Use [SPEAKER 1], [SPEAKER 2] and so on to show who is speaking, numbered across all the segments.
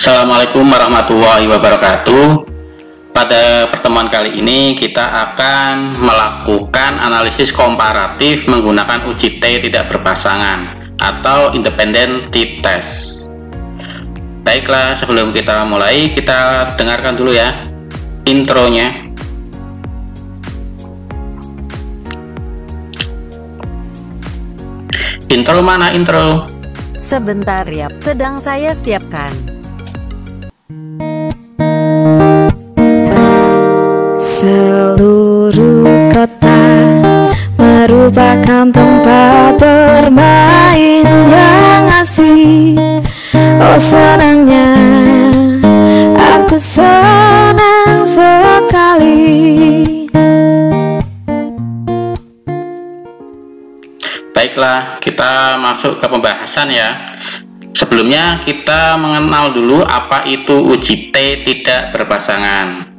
[SPEAKER 1] Assalamualaikum warahmatullahi wabarakatuh. Pada pertemuan kali ini kita akan melakukan analisis komparatif menggunakan uji T tidak berpasangan atau independent t-test. Baiklah, sebelum kita mulai, kita dengarkan dulu ya intronya. Intro mana intro?
[SPEAKER 2] Sebentar ya, sedang saya siapkan.
[SPEAKER 3] Seluruh kota merupakan tempat bermain yang asik. Oh senangnya, aku senang sekali.
[SPEAKER 1] Baiklah, kita masuk ke pembahasan ya. Sebelumnya kita mengenal dulu apa itu uji T tidak berpasangan.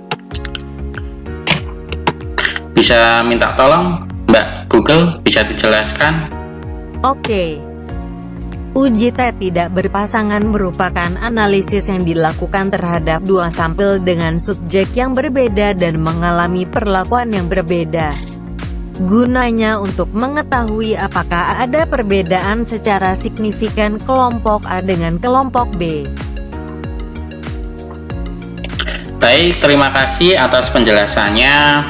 [SPEAKER 1] Bisa minta tolong Mbak Google, bisa dijelaskan?
[SPEAKER 2] Oke. Uji T tidak berpasangan merupakan analisis yang dilakukan terhadap dua sampel dengan subjek yang berbeda dan mengalami perlakuan yang berbeda. Gunanya untuk mengetahui apakah ada perbedaan secara signifikan kelompok A dengan kelompok B.
[SPEAKER 1] Baik, terima kasih atas penjelasannya.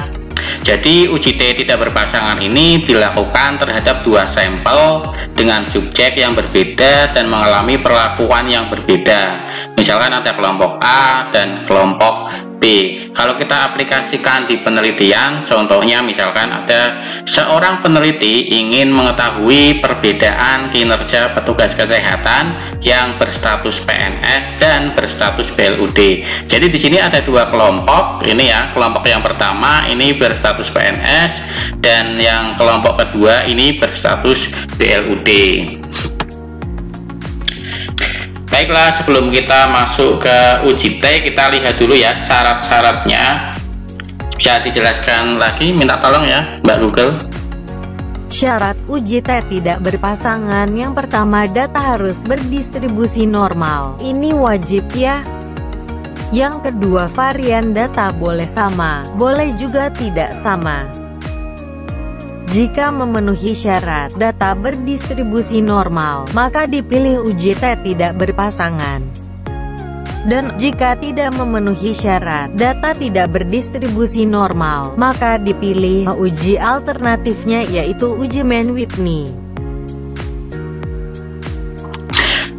[SPEAKER 1] Jadi uji T tidak berpasangan ini dilakukan terhadap dua sampel dengan subjek yang berbeda dan mengalami perlakuan yang berbeda. Misalkan ada kelompok A dan kelompok B. Kalau kita aplikasikan di penelitian, contohnya misalkan ada seorang peneliti ingin mengetahui perbedaan kinerja petugas kesehatan yang berstatus PNS dan berstatus BLUD. Jadi di sini ada dua kelompok, ini ya, kelompok yang pertama ini berstatus PNS dan yang kelompok kedua ini berstatus BLUD. Baiklah, sebelum kita masuk ke uji T, kita lihat dulu ya syarat-syaratnya. Bisa dijelaskan lagi, minta tolong ya Mbak Google.
[SPEAKER 2] Syarat uji T tidak berpasangan yang pertama, data harus berdistribusi normal. Ini wajib ya. Yang kedua, varian data boleh sama, boleh juga tidak sama. Jika memenuhi syarat data berdistribusi normal, maka dipilih uji T tidak berpasangan. Dan jika tidak memenuhi syarat data tidak berdistribusi normal, maka dipilih uji alternatifnya, yaitu uji Mann-Whitney.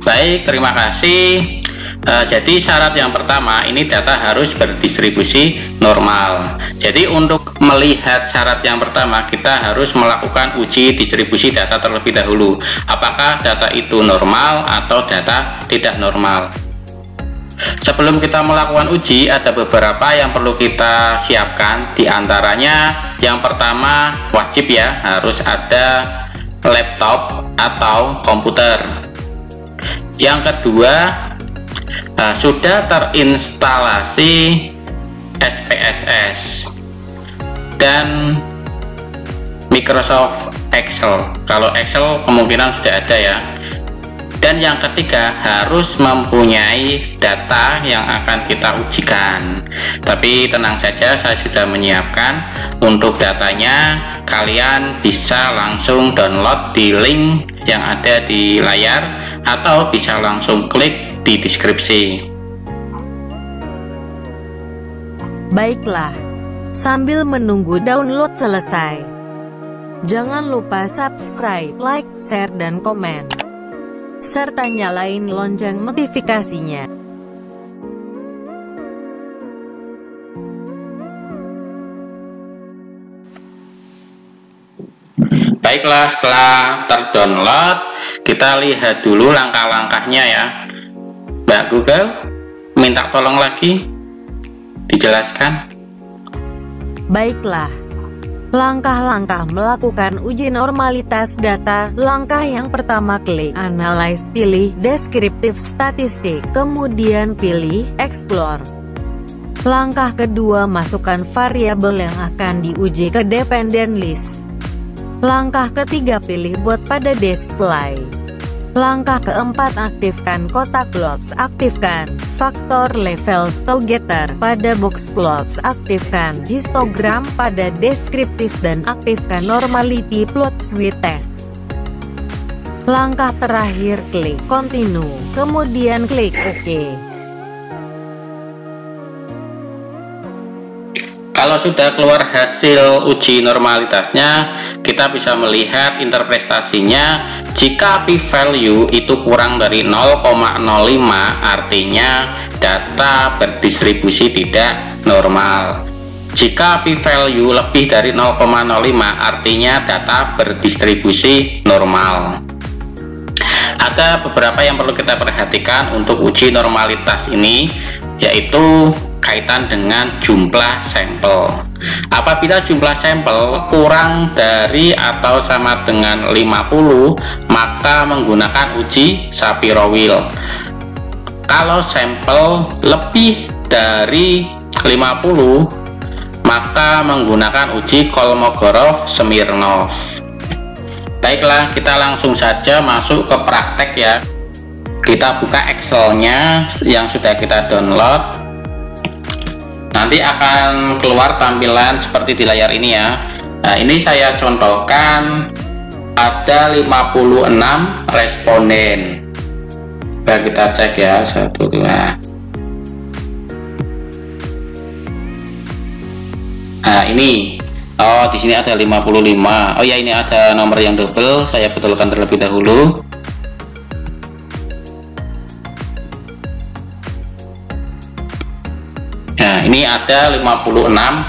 [SPEAKER 1] Baik, terima kasih. Jadi syarat yang pertama ini data harus berdistribusi normal. Jadi untuk melihat syarat yang pertama kita harus melakukan uji distribusi data terlebih dahulu. Apakah data itu normal atau data tidak normal? Sebelum kita melakukan uji ada beberapa yang perlu kita siapkan. Di antaranya yang pertama wajib ya, harus ada laptop atau komputer. Yang kedua sudah terinstalasi SPSS dan Microsoft Excel. Kalau Excel kemungkinan sudah ada ya. Dan yang ketiga harus mempunyai data yang akan kita ujikan. Tapi tenang saja, saya sudah menyiapkan untuk datanya. Kalian bisa langsung download di link yang ada di layar atau bisa langsung klik di deskripsi.
[SPEAKER 2] Baiklah, sambil menunggu download selesai, jangan lupa subscribe, like, share, dan komen, serta nyalain lonceng notifikasinya.
[SPEAKER 1] Baiklah, setelah terdownload, kita lihat dulu langkah-langkahnya ya. Mbak Google, minta tolong lagi dijelaskan.
[SPEAKER 2] Baiklah, langkah-langkah melakukan uji normalitas data. Langkah yang pertama, klik Analyze, pilih Descriptive Statistik, kemudian pilih Explore. Langkah kedua, masukkan variabel yang akan diuji ke dependent list. Langkah ketiga, pilih Bot pada display. Langkah keempat, aktifkan kotak plots. Aktifkan faktor level together pada box plots. Aktifkan histogram pada deskriptif dan aktifkan normality plots with test. Langkah terakhir, klik continue, kemudian klik OK.
[SPEAKER 1] Kalau sudah keluar hasil uji normalitasnya, kita bisa melihat interpretasinya. Jika p-value itu kurang dari 0,05, artinya data berdistribusi tidak normal. Jika p-value lebih dari 0,05, artinya data berdistribusi normal. Ada beberapa yang perlu kita perhatikan untuk uji normalitas ini, yaitu kaitan dengan jumlah sampel. Apabila jumlah sampel kurang dari atau sama dengan 50, maka menggunakan uji Shapiro-Wilk. Kalau sampel lebih dari 50, maka menggunakan uji Kolmogorov-Smirnov. Baiklah, kita langsung saja masuk ke praktek ya. Kita buka Excel-nya yang sudah kita download. Nanti akan keluar tampilan seperti di layar ini ya. Nah, ini saya contohkan ada 56 responden. Nah, kita cek ya, 1, 2. Nah, ini. Oh, di sini ada 55. Oh ya, ini ada nomor yang double, saya betulkan terlebih dahulu. Nah, ini ada 56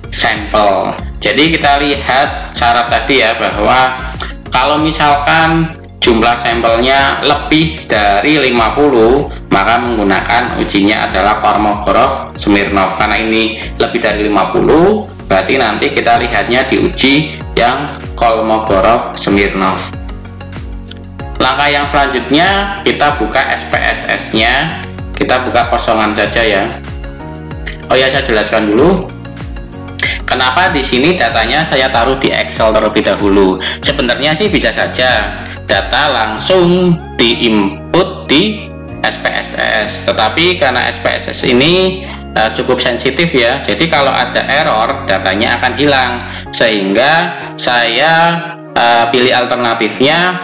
[SPEAKER 1] sampel. Jadi kita lihat syarat tadi ya, bahwa kalau misalkan jumlah sampelnya lebih dari 50, maka menggunakan ujinya adalah Kolmogorov-Smirnov. Karena ini lebih dari 50, berarti nanti kita lihatnya di uji yang Kolmogorov-Smirnov. Langkah yang selanjutnya, kita buka SPSS-nya. Kita buka kosongan saja ya. Oh ya, saya jelaskan dulu kenapa di sini datanya saya taruh di Excel terlebih dahulu. Sebenarnya sih bisa saja data langsung diinput di SPSS, tetapi karena SPSS ini cukup sensitif ya, jadi kalau ada error datanya akan hilang, sehingga saya pilih alternatifnya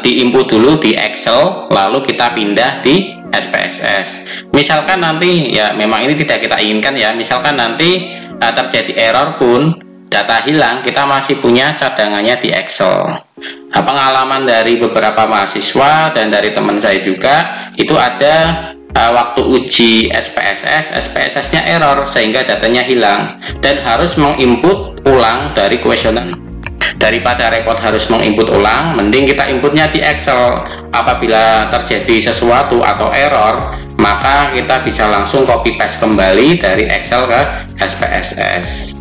[SPEAKER 1] diinput dulu di Excel, lalu kita pindah di SPSS. Misalkan nanti ya, memang ini tidak kita inginkan ya, misalkan nanti terjadi error pun data hilang, kita masih punya cadangannya di Excel. Nah, pengalaman dari beberapa mahasiswa dan dari teman saya juga, itu ada waktu uji SPSS-nya error sehingga datanya hilang dan harus menginput ulang dari kuesioner. Daripada repot harus menginput ulang, mending kita inputnya di Excel. Apabila terjadi sesuatu atau error, maka kita bisa langsung copy paste kembali dari Excel ke SPSS.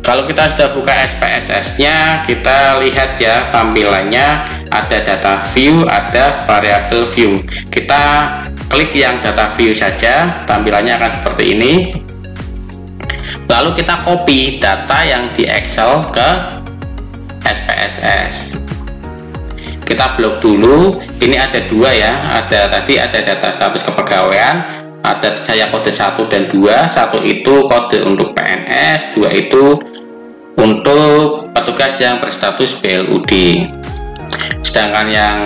[SPEAKER 1] Kalau kita sudah buka SPSS-nya, kita lihat ya tampilannya, ada data view, ada variable view. Kita klik yang data view saja, tampilannya akan seperti ini. Lalu kita copy data yang di Excel ke SPSS. Kita blok dulu. Ini ada dua ya. Tadi ada data status kepegawaian, ada saya kode 1 dan 2. 1 itu kode untuk PNS, 2 itu untuk petugas yang berstatus BLUD. Sedangkan yang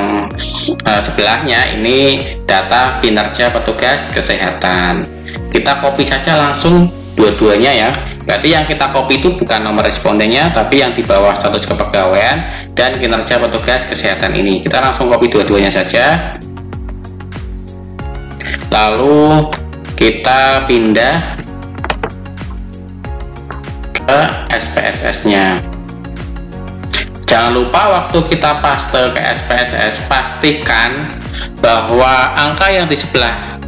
[SPEAKER 1] sebelahnya ini data kinerja petugas kesehatan. Kita copy saja langsung dua-duanya ya. Berarti yang kita copy itu bukan nomor respondennya, tapi yang di bawah status kepegawaian dan kinerja petugas kesehatan ini. Kita langsung copy dua-duanya saja. Lalu kita pindah ke SPSS-nya. Jangan lupa waktu kita paste ke SPSS, pastikan bahwa angka yang di sebelah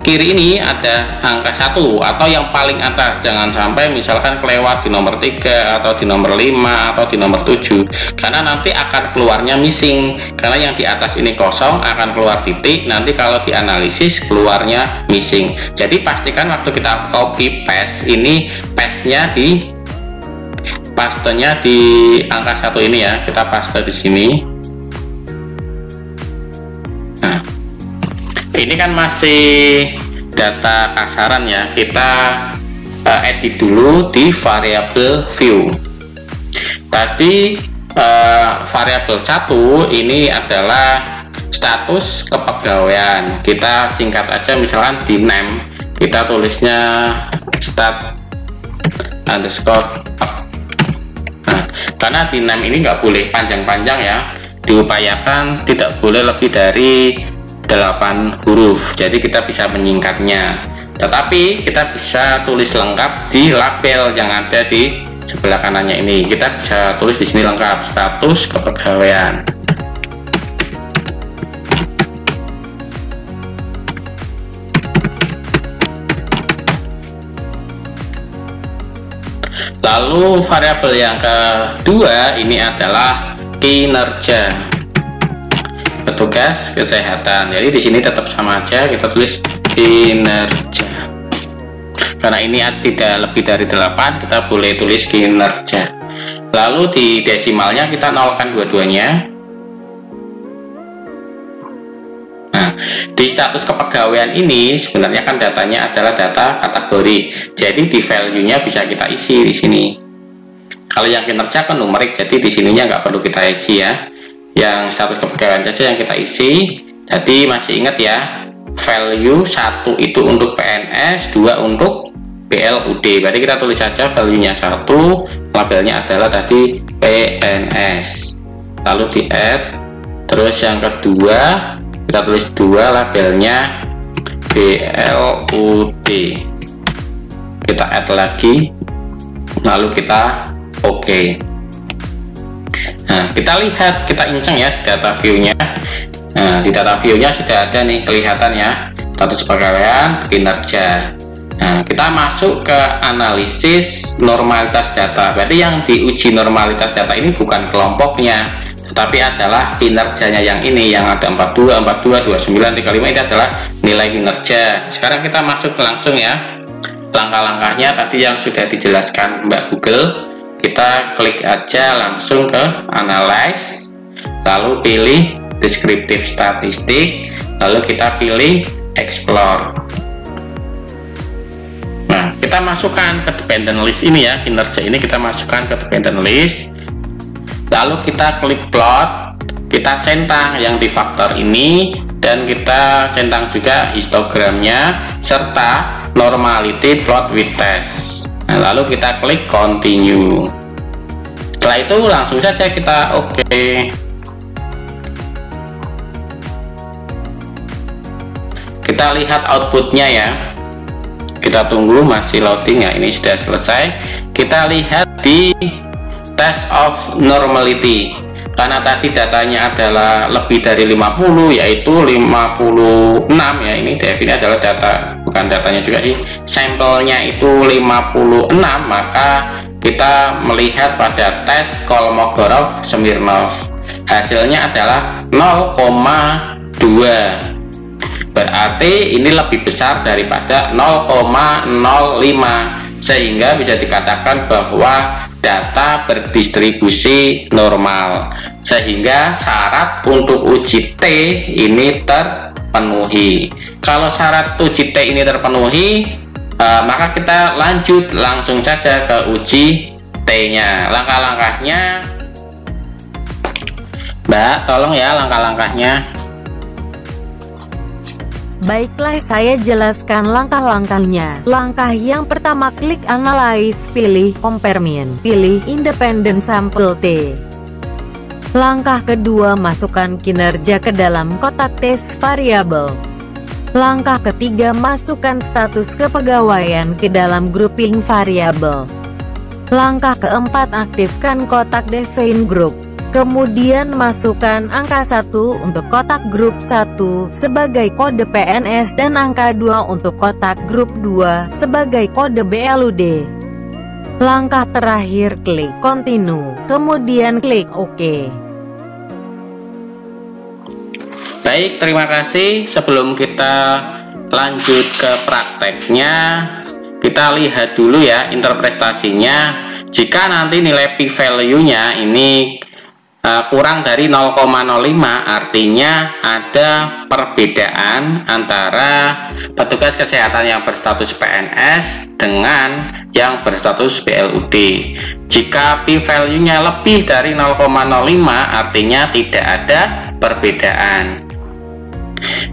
[SPEAKER 1] kiri ini ada angka 1 atau yang paling atas. Jangan sampai misalkan kelewat di nomor 3 atau di nomor 5 atau di nomor 7, karena nanti akan keluarnya missing. Karena yang di atas ini kosong, akan keluar titik, nanti kalau dianalisis keluarnya missing. Jadi pastikan waktu kita copy paste ini, paste-nya pastenya di angka 1 ini ya. Kita paste di sini. Ini kan masih data kasaran ya, kita edit dulu di variabel view. Tadi variabel 1 ini adalah status kepegawaian, kita singkat aja, misalkan di name kita tulisnya stat underscore. Nah, karena di name ini nggak boleh panjang-panjang ya, diupayakan tidak boleh lebih dari 8 huruf, jadi kita bisa menyingkatnya. Tetapi kita bisa tulis lengkap di label yang ada di sebelah kanannya ini. Kita bisa tulis di sini lengkap, status kepegawaian. Lalu variabel yang kedua ini adalah kinerja petugas kesehatan. Jadi di sini tetap sama aja, kita tulis kinerja. Karena ini tidak lebih dari 8, kita boleh tulis kinerja. Lalu di desimalnya kita nolkan dua-duanya. Nah, di status kepegawaian ini sebenarnya kan datanya adalah data kategori. Jadi di value-nya bisa kita isi di sini. Kalau yang kinerja kan numerik, jadi di sininya nggak perlu kita isi ya. Yang status kepegawaian saja yang kita isi. Jadi masih ingat ya, value 1 itu untuk PNS, 2 untuk PLUD. Berarti kita tulis saja value-nya 1, labelnya adalah tadi PNS. Lalu di add, terus yang kedua kita tulis 2, labelnya PLUD. Kita add lagi, lalu kita OK. Nah, kita lihat, kita inceng ya di data view-nya. Nah, di data view-nya sudah ada nih kelihatan ya, status kepegawaian, kinerja. Nah, kita masuk ke analisis normalitas data. Berarti yang diuji normalitas data ini bukan kelompoknya, tetapi adalah kinerjanya yang ini, yang ada 42, 42, 29, 35, ini adalah nilai kinerja. Sekarang kita masuk langsung ya. Langkah-langkahnya tadi yang sudah dijelaskan Mbak Google. Kita klik aja langsung ke analyze, lalu pilih descriptive statistik, lalu kita pilih explore. Nah, kita masukkan ke dependent list ini ya, kinerja ini kita masukkan ke dependent list, lalu kita klik plot, kita centang yang di faktor ini, dan kita centang juga histogramnya serta normality plot with test. Nah, lalu kita klik continue. Setelah itu langsung saja kita OK. Kita lihat outputnya ya. Kita tunggu, masih loading ya. Ini sudah selesai. Kita lihat di test of normality. Karena tadi datanya adalah lebih dari 50, yaitu 56 ya. Ini ini adalah data, bukan datanya juga sih, sampelnya itu 56, maka kita melihat pada tes Kolmogorov-Smirnov hasilnya adalah 0,2. Berarti ini lebih besar daripada 0,05, sehingga bisa dikatakan bahwa data berdistribusi normal, sehingga syarat untuk uji T ini terpenuhi. Kalau syarat uji T ini terpenuhi, maka kita lanjut langsung saja ke uji T-nya. Langkah-langkahnya, Mbak, tolong ya langkah-langkahnya.
[SPEAKER 2] Baiklah, saya jelaskan langkah-langkahnya. Langkah yang pertama, klik Analyze, pilih Compare Mean, pilih Independent Sample T. Langkah kedua, masukkan kinerja ke dalam kotak tes variabel. Langkah ketiga, masukkan status kepegawaian ke dalam grouping variabel. Langkah keempat, aktifkan kotak Define Group. Kemudian masukkan angka 1 untuk kotak grup 1 sebagai kode PNS dan angka 2 untuk kotak grup 2 sebagai kode BLUD. Langkah terakhir, klik Continue, kemudian klik OK.
[SPEAKER 1] Baik, terima kasih. Sebelum kita lanjut ke prakteknya, kita lihat dulu ya interpretasinya. Jika nanti nilai p-value-nya ini kurang dari 0,05, artinya ada perbedaan antara petugas kesehatan yang berstatus PNS dengan yang berstatus BLUD. Jika p-value-nya lebih dari 0,05, artinya tidak ada perbedaan.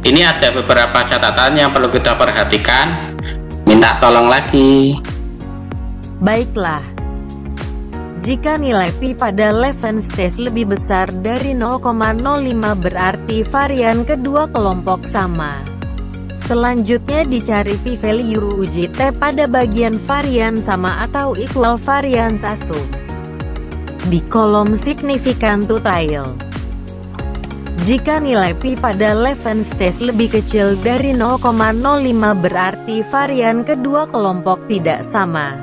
[SPEAKER 1] Ini ada beberapa catatan yang perlu kita perhatikan. Minta tolong lagi.
[SPEAKER 2] Baiklah. Jika nilai pi pada Levens test lebih besar dari 0,05 berarti varian kedua kelompok sama. Selanjutnya dicari p-value uji T pada bagian varian sama atau equal variance assume di kolom signifikan to tail. Jika nilai pi pada Levens test lebih kecil dari 0,05 berarti varian kedua kelompok tidak sama.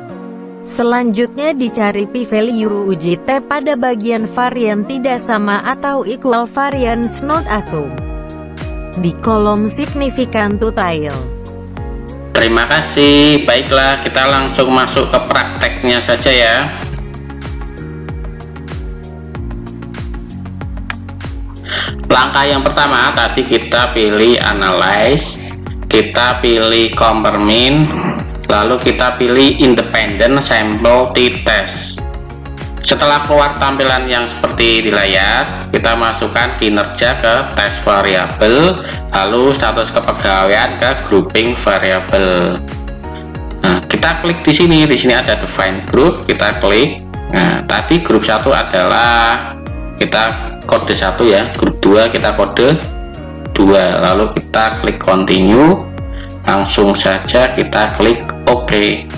[SPEAKER 2] Selanjutnya dicari p-value uji T pada bagian varian tidak sama atau equal variance not assume di kolom signifikan to tail.
[SPEAKER 1] Terima kasih. Baiklah, kita langsung masuk ke prakteknya saja ya. Langkah yang pertama tadi kita pilih analyze, kita pilih compare mean, lalu kita pilih independent sample t-test. Setelah keluar tampilan yang seperti di layar, kita masukkan kinerja ke test variabel, lalu status kepegawaian ke grouping variabel. Nah, kita klik di sini ada define group, kita klik. Nah, tadi grup 1 adalah kita kode 1 ya, grup 2 kita kode 2, lalu kita klik continue, langsung saja kita klik OK.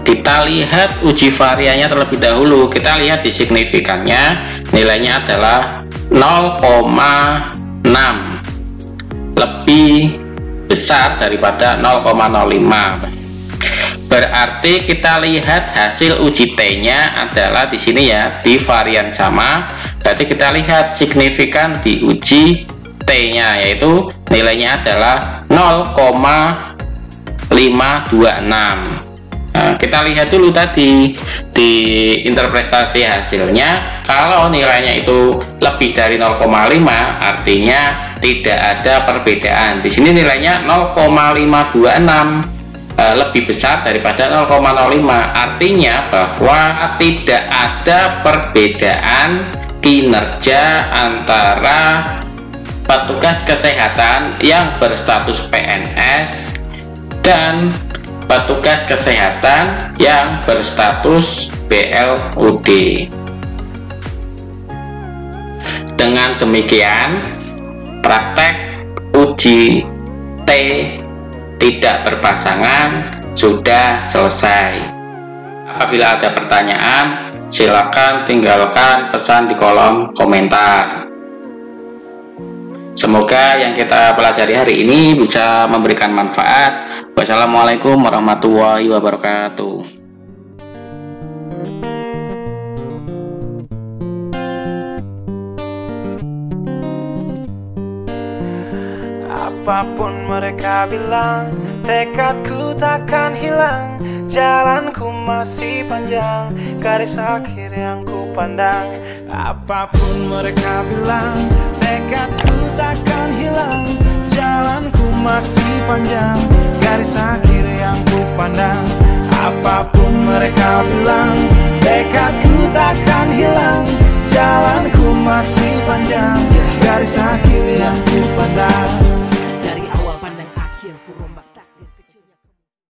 [SPEAKER 1] Kita lihat uji variannya terlebih dahulu. Kita lihat di signifikannya, nilainya adalah 0,6, lebih besar daripada 0,05. Berarti kita lihat hasil uji T-nya adalah di sini ya, di varian sama. Berarti kita lihat signifikan di uji T-nya, yaitu nilainya adalah 0,526. Nah, kita lihat dulu tadi di interpretasi hasilnya, kalau nilainya itu lebih dari 0,5 artinya tidak ada perbedaan. Di sini nilainya 0,526, lebih besar daripada 0,05, artinya bahwa tidak ada perbedaan kinerja antara petugas kesehatan yang berstatus PNS dan petugas kesehatan yang berstatus BLUD. Dengan demikian, praktek uji T tidak berpasangan sudah selesai. Apabila ada pertanyaan, silakan tinggalkan pesan di kolom komentar. Semoga yang kita pelajari hari ini bisa memberikan manfaat. Wassalamualaikum warahmatullahi wabarakatuh.
[SPEAKER 4] Apapun mereka bilang, tekadku takkan hilang. Jalanku masih panjang, garis akhir yang ku pandang. Apapun mereka bilang, tekadku takkan hilang. Jalanku masih panjang, garis akhir yang ku pandang. Apapun mereka bilang, tekadku takkan hilang. Jalanku masih panjang, garis akhir yang ku pandang.